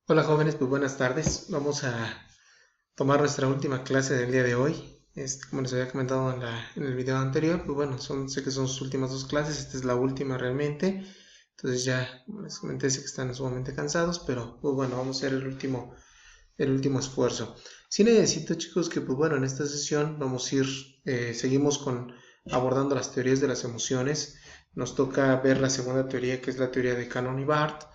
Hola jóvenes, pues buenas tardes. Vamos a tomar nuestra última clase del día de hoy. Como les había comentado en el video anterior, pues bueno, sé que son sus últimas dos clases, esta es la última realmente. Entonces ya, como les comenté, sé que están sumamente cansados, pero pues bueno, vamos a hacer el último esfuerzo. Sí necesito, chicos, que pues bueno, en esta sesión vamos a seguimos abordando las teorías de las emociones. Nos toca ver la segunda teoría, que es la teoría de Cannon y Barth.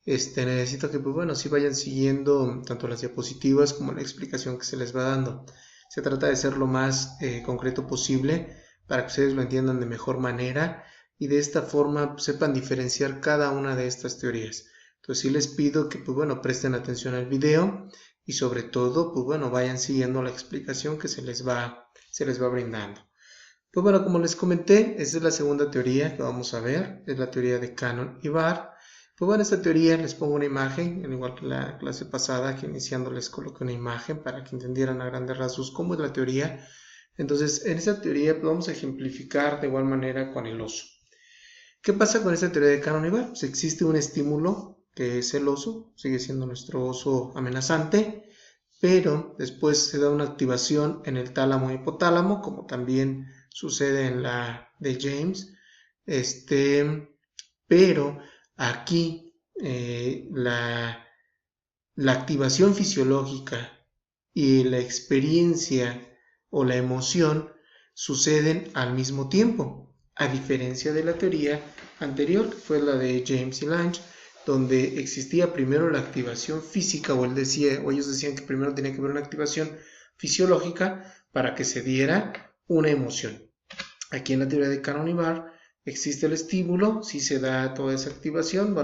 Necesito que, pues bueno, sí vayan siguiendo tanto las diapositivas como la explicación que se les va dando. Se trata de ser lo más concreto posible para que ustedes lo entiendan de mejor manera y de esta forma sepan diferenciar cada una de estas teorías. Entonces sí les pido que, pues bueno, presten atención al video y sobre todo, pues bueno, vayan siguiendo la explicación que se les va brindando. Pues bueno, como les comenté, esta es la segunda teoría que vamos a ver, es la teoría de Cannon y Barr. Pues bueno, esta teoría les pongo una imagen, al igual que la clase pasada, que iniciando les coloqué una imagen para que entendieran a grandes rasgos cómo es la teoría. Entonces, en esta teoría pues, vamos a ejemplificar de igual manera con el oso. ¿Qué pasa con esta teoría de Cannon y Barr? Pues existe un estímulo que es el oso, sigue siendo nuestro oso amenazante, pero después se da una activación en el tálamo hipotálamo, como también sucede en la de James, pero aquí la activación fisiológica y la experiencia o la emoción suceden al mismo tiempo, a diferencia de la teoría anterior, que fue la de James y Lange, donde existía primero la activación física, o ellos decían que primero tenía que haber una activación fisiológica para que se diera una emoción. Aquí en la teoría de Cannon y Barr existe el estímulo, si se da toda esa activación,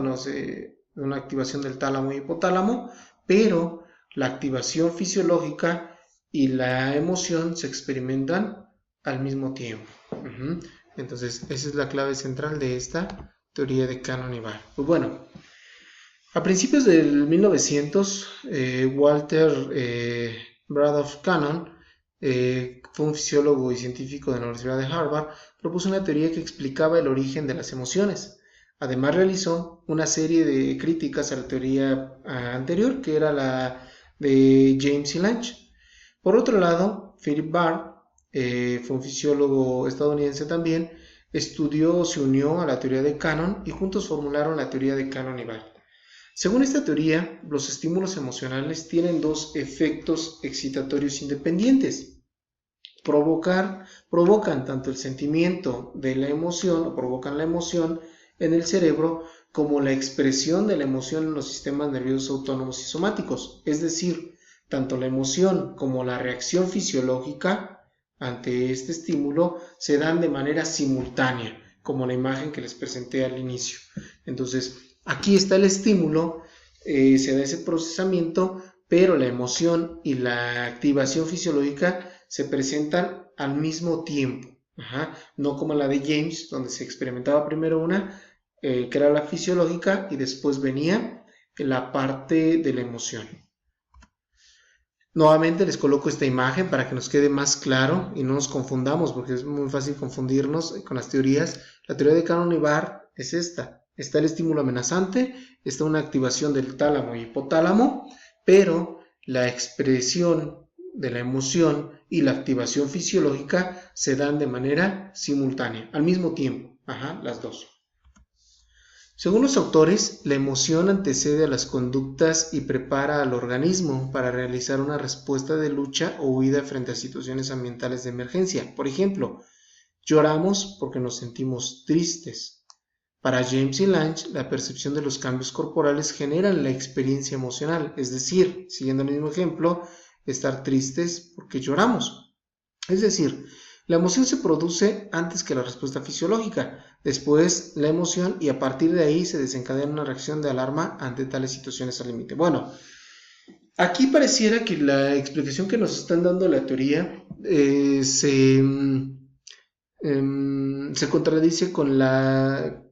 una activación del tálamo y hipotálamo, pero la activación fisiológica y la emoción se experimentan al mismo tiempo. Entonces, esa es la clave central de esta teoría de Cannon y Barr. Pues bueno, a principios del 1900, Walter Bradolph Cannon, fue un fisiólogo y científico de la Universidad de Harvard, propuso una teoría que explicaba el origen de las emociones. Además realizó una serie de críticas a la teoría anterior, que era la de James y Lange. Por otro lado, Philip Barr, fue un fisiólogo estadounidense también, se unió a la teoría de Cannon y juntos formularon la teoría de Cannon y Barr. Según esta teoría, los estímulos emocionales tienen dos efectos excitatorios independientes. Provocan tanto el sentimiento de la emoción o provocan la emoción en el cerebro como la expresión de la emoción en los sistemas nerviosos autónomos y somáticos. Es decir, tanto la emoción como la reacción fisiológica ante este estímulo se dan de manera simultánea, como la imagen que les presenté al inicio. Entonces, aquí está el estímulo, se da ese procesamiento, pero la emoción y la activación fisiológica se presentan al mismo tiempo. No como la de James, donde se experimentaba primero una, que era la fisiológica, y después venía la parte de la emoción. Nuevamente les coloco esta imagen para que nos quede más claro y no nos confundamos, porque es muy fácil confundirnos con las teorías. La teoría de Cannon y Barr es esta. Está el estímulo amenazante, está una activación del tálamo y hipotálamo, pero la expresión de la emoción y la activación fisiológica se dan de manera simultánea, al mismo tiempo. Las dos. Según los autores, la emoción antecede a las conductas y prepara al organismo para realizar una respuesta de lucha o huida frente a situaciones ambientales de emergencia. Por ejemplo, lloramos porque nos sentimos tristes. Para James y Lange, la percepción de los cambios corporales generan la experiencia emocional, es decir, siguiendo el mismo ejemplo, estar tristes porque lloramos. Es decir, la emoción se produce antes que la respuesta fisiológica, después la emoción y a partir de ahí se desencadena una reacción de alarma ante tales situaciones al límite. Bueno, aquí pareciera que la explicación que nos están dando la teoría se contradice con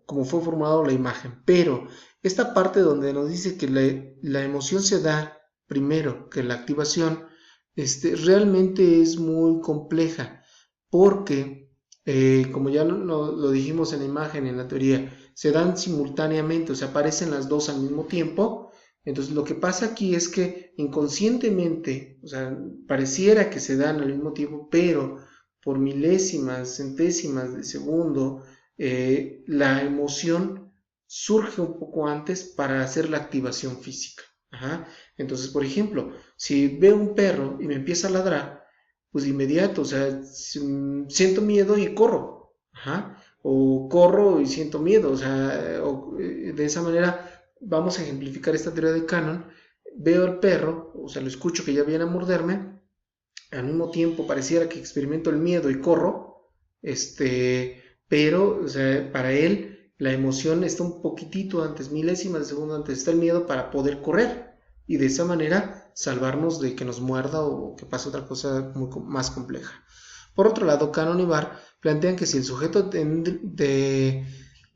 como fue formulado la imagen, pero esta parte donde nos dice que la emoción se da primero que la activación, realmente es muy compleja porque, como ya lo dijimos en la imagen, en la teoría, se dan simultáneamente, o sea, aparecen las dos al mismo tiempo, Entonces lo que pasa aquí es que inconscientemente, o sea, pareciera que se dan al mismo tiempo, pero por milésimas, centésimas de segundo, la emoción surge un poco antes para hacer la activación física. Ajá. Entonces, por ejemplo, si veo un perro y me empieza a ladrar, pues de inmediato, o sea, siento miedo y corro. Ajá. O corro y siento miedo, o sea, de esa manera vamos a ejemplificar esta teoría de Cannon. Veo al perro, o sea, lo escucho que ya viene a morderme, al mismo tiempo pareciera que experimento el miedo y corro, pero, o sea, para él la emoción está un poquitito antes, milésimas de segundo antes, está el miedo para poder correr y de esa manera salvarnos de que nos muerda o que pase otra cosa más compleja. Por otro lado, Cannon y Barr plantean que si el sujeto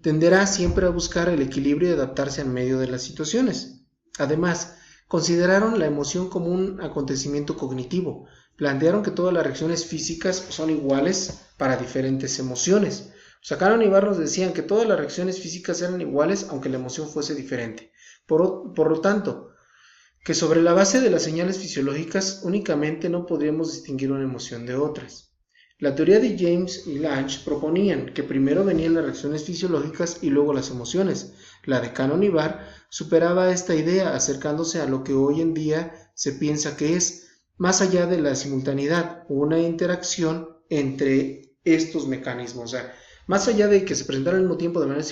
tenderá siempre a buscar el equilibrio y adaptarse en medio de las situaciones. Además, consideraron la emoción como un acontecimiento cognitivo. Plantearon que todas las reacciones físicas son iguales para diferentes emociones. O sea, Cannon y Barr nos decían que todas las reacciones físicas eran iguales aunque la emoción fuese diferente. Por lo tanto, que sobre la base de las señales fisiológicas únicamente no podríamos distinguir una emoción de otras. La teoría de James y Lange proponían que primero venían las reacciones fisiológicas y luego las emociones. La de Cannon y Barr superaba esta idea acercándose a lo que hoy en día se piensa que es, más allá de la simultaneidad, una interacción entre estos mecanismos. O sea, más allá de que se presentaran al mismo tiempo de manera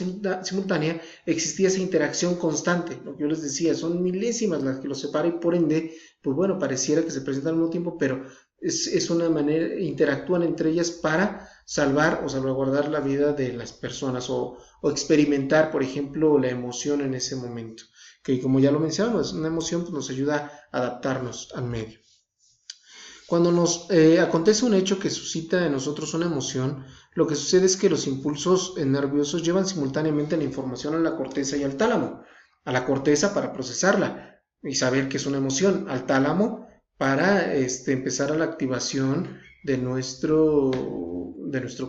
simultánea, existía esa interacción constante. Lo que yo les decía, son milésimas las que los separa y por ende, pues bueno, pareciera que se presentan al mismo tiempo, pero es una manera, interactúan entre ellas para salvar o salvaguardar la vida de las personas o experimentar, por ejemplo, la emoción en ese momento. Que como ya lo mencionamos, una emoción pues, nos ayuda a adaptarnos al medio. Cuando nos acontece un hecho que suscita en nosotros una emoción, lo que sucede es que los impulsos nerviosos llevan simultáneamente la información a la corteza y al tálamo. A la corteza para procesarla y saber que es una emoción, al tálamo para empezar a la activación de nuestro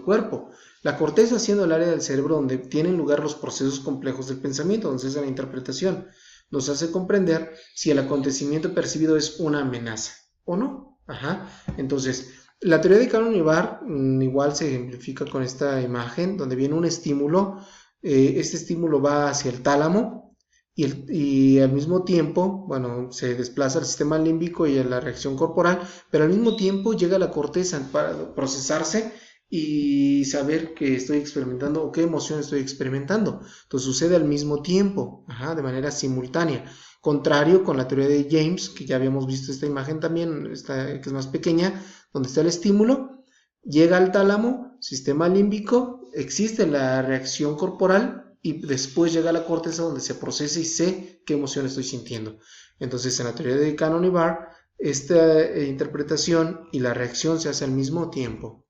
cuerpo. La corteza siendo el área del cerebro donde tienen lugar los procesos complejos del pensamiento, donde se hace la interpretación, nos hace comprender si el acontecimiento percibido es una amenaza o no. Ajá. Entonces, la teoría de Cannon y Barr igual se ejemplifica con esta imagen donde viene un estímulo. Este estímulo va hacia el tálamo y al mismo tiempo, bueno, se desplaza al sistema límbico y a la reacción corporal, pero al mismo tiempo llega a la corteza para procesarse y saber que estoy experimentando o qué emoción estoy experimentando. Entonces sucede al mismo tiempo, ajá, de manera simultánea. Contrario con la teoría de James, que ya habíamos visto esta imagen también, que es más pequeña, donde está el estímulo, llega al tálamo, sistema límbico, existe la reacción corporal y después llega a la corteza donde se procesa y sé qué emoción estoy sintiendo. Entonces, en la teoría de Cannon y Barr, esta interpretación y la reacción se hace al mismo tiempo.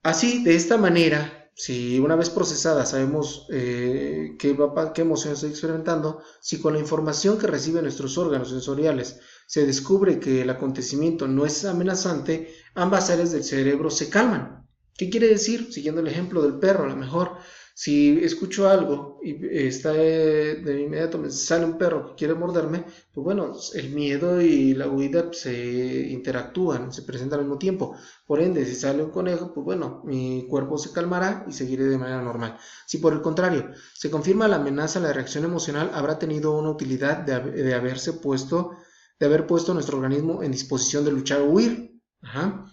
Así, de esta manera, si una vez procesada sabemos qué emoción estoy experimentando, si con la información que reciben nuestros órganos sensoriales se descubre que el acontecimiento no es amenazante, ambas áreas del cerebro se calman. ¿Qué quiere decir? Siguiendo el ejemplo del perro, a lo mejor, si escucho algo y de inmediato me sale un perro que quiere morderme, pues bueno, el miedo y la huida se interactúan, se presentan al mismo tiempo. Por ende, si sale un conejo, pues bueno, mi cuerpo se calmará y seguiré de manera normal. Si por el contrario se confirma la amenaza, la reacción emocional habrá tenido una utilidad de haber puesto nuestro organismo en disposición de luchar o huir. Ajá.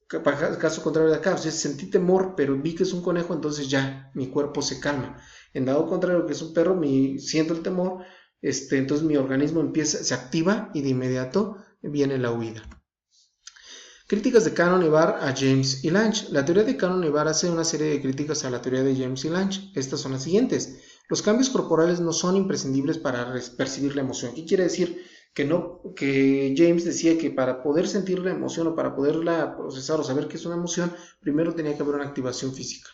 Caso contrario de acá, o sea, sentí temor, pero vi que es un conejo, entonces ya mi cuerpo se calma. En dado contrario que es un perro, siento el temor, entonces mi organismo se activa y de inmediato viene la huida. Críticas de Cannon y Barr a James y Lange. La teoría de Cannon y Barr hace una serie de críticas a la teoría de James y Lange. Estas son las siguientes. Los cambios corporales no son imprescindibles para percibir la emoción. ¿Qué quiere decir? Que James decía que para poder sentir la emoción o para poderla procesar o saber que es una emoción, primero tenía que haber una activación física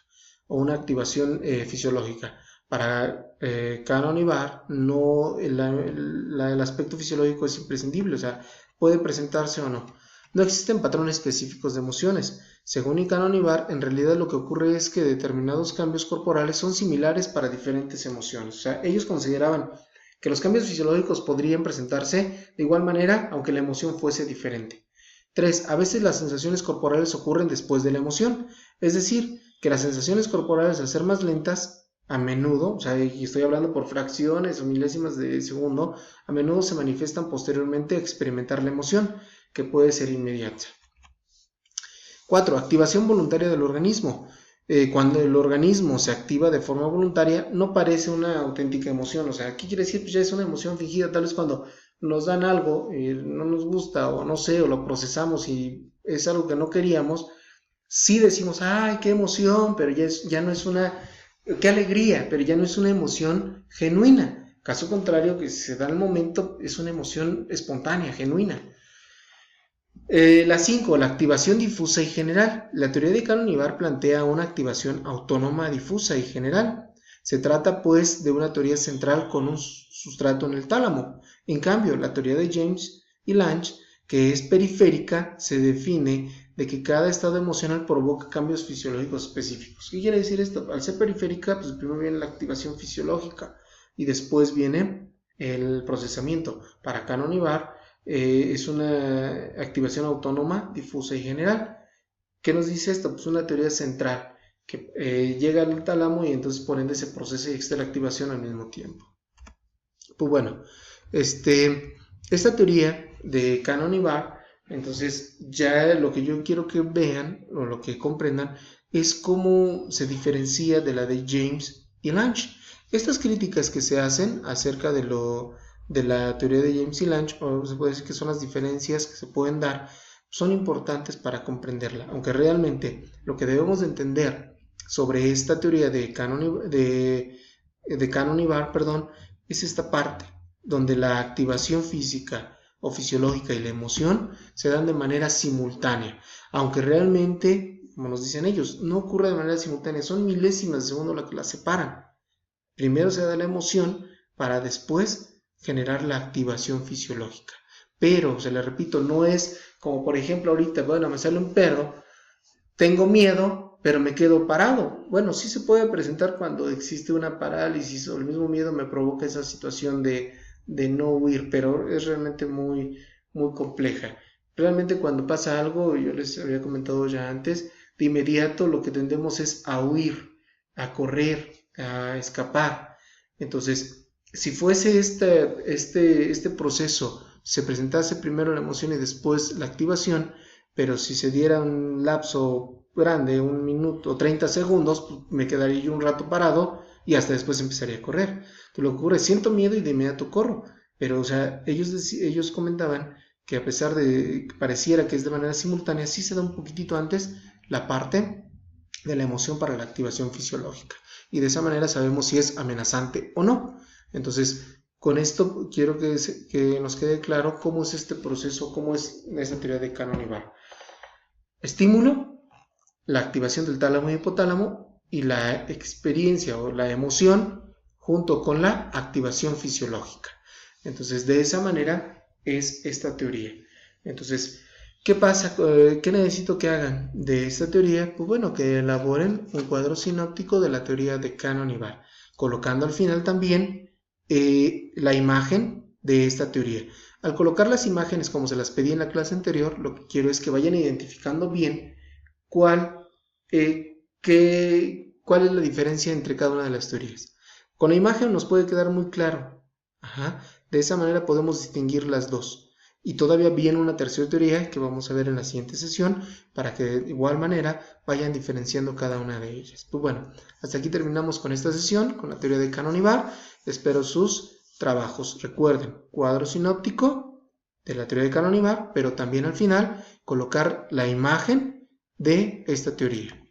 o una activación fisiológica. Para Cannon y Barr, no, el aspecto fisiológico es imprescindible, o sea, puede presentarse o no. No existen patrones específicos de emociones. Según Cannon y Barr, en realidad lo que ocurre es que determinados cambios corporales son similares para diferentes emociones. O sea, ellos consideraban que los cambios fisiológicos podrían presentarse de igual manera aunque la emoción fuese diferente. 3. A veces las sensaciones corporales ocurren después de la emoción, es decir, que las sensaciones corporales al ser más lentas, a menudo, o sea, y estoy hablando por fracciones o milésimas de segundo, a menudo se manifiestan posteriormente a experimentar la emoción, que puede ser inmediata. 4. Activación voluntaria del organismo. Cuando el organismo se activa de forma voluntaria, no parece una auténtica emoción. O sea, ¿qué quiere decir? Pues ya es una emoción fingida. Tal vez cuando nos dan algo y no nos gusta, o no sé, o lo procesamos y es algo que no queríamos, sí decimos, ¡ay, qué emoción! Pero ya no es una, ¡qué alegría! Pero ya no es una emoción genuina. Caso contrario, que se da al momento, es una emoción espontánea, genuina. La 5. La activación difusa y general. La teoría de Cannon-Ibar plantea una activación autónoma, difusa y general. Se trata, pues, de una teoría central con un sustrato en el tálamo. En cambio, la teoría de James y Lange, que es periférica, se define de que cada estado emocional provoca cambios fisiológicos específicos. ¿Qué quiere decir esto? Al ser periférica, pues primero viene la activación fisiológica y después viene el procesamiento. Para Cannon-Ibar, es una activación autónoma, difusa y general. ¿Qué nos dice esto? Pues una teoría central que llega al tálamo y entonces por ende se procesa y existe la activación al mismo tiempo. Pues bueno, esta teoría de Cannon-Ibar, entonces ya lo que yo quiero que vean o lo que comprendan es cómo se diferencia de la de James y Lange. Estas críticas que se hacen acerca de la teoría de James y Lange, o se puede decir que son las diferencias que se pueden dar, son importantes para comprenderla, aunque realmente lo que debemos de entender sobre esta teoría de Cannon-Ibar, es esta parte donde la activación física o fisiológica y la emoción se dan de manera simultánea, aunque realmente, como nos dicen ellos, no ocurre de manera simultánea, son milésimas de segundo las que las separan. Primero se da la emoción para después generar la activación fisiológica. Pero, se le repito, no es como por ejemplo ahorita, bueno, me sale un perro, tengo miedo, pero me quedo parado. Bueno, sí se puede presentar cuando existe una parálisis o el mismo miedo me provoca esa situación de no huir, pero es realmente muy, muy compleja. Realmente cuando pasa algo, yo les había comentado ya antes, de inmediato lo que tendemos es a huir, a correr, a escapar. Entonces, si fuese este proceso, se presentase primero la emoción y después la activación, pero si se diera un lapso grande, 1 minuto o 30 segundos, pues me quedaría yo un rato parado y hasta después empezaría a correr. Entonces, lo que ocurre es siento miedo y de inmediato corro. Pero, o sea, ellos comentaban que a pesar de que pareciera que es de manera simultánea, sí se da un poquitito antes la parte de la emoción para la activación fisiológica. Y de esa manera sabemos si es amenazante o no. Entonces, con esto quiero que nos quede claro cómo es este proceso, cómo es esta teoría de Cannon-Ibar. Estímulo, la activación del tálamo y hipotálamo y la experiencia o la emoción junto con la activación fisiológica. Entonces, de esa manera es esta teoría. Entonces, ¿qué pasa? ¿Qué necesito que hagan de esta teoría? Pues bueno, que elaboren un cuadro sinóptico de la teoría de Cannon-Ibar, colocando al final también la imagen de esta teoría. Al colocar las imágenes como se las pedí en la clase anterior, lo que quiero es que vayan identificando bien cuál es la diferencia entre cada una de las teorías. Con la imagen nos puede quedar muy claro. De esa manera podemos distinguir las dos. Y todavía viene una tercera teoría que vamos a ver en la siguiente sesión para que de igual manera vayan diferenciando cada una de ellas. Pues bueno, hasta aquí terminamos con esta sesión, con la teoría de Cannon-Ibar. Espero sus trabajos. Recuerden, cuadro sinóptico de la teoría de Cannon-Ibar, pero también al final colocar la imagen de esta teoría.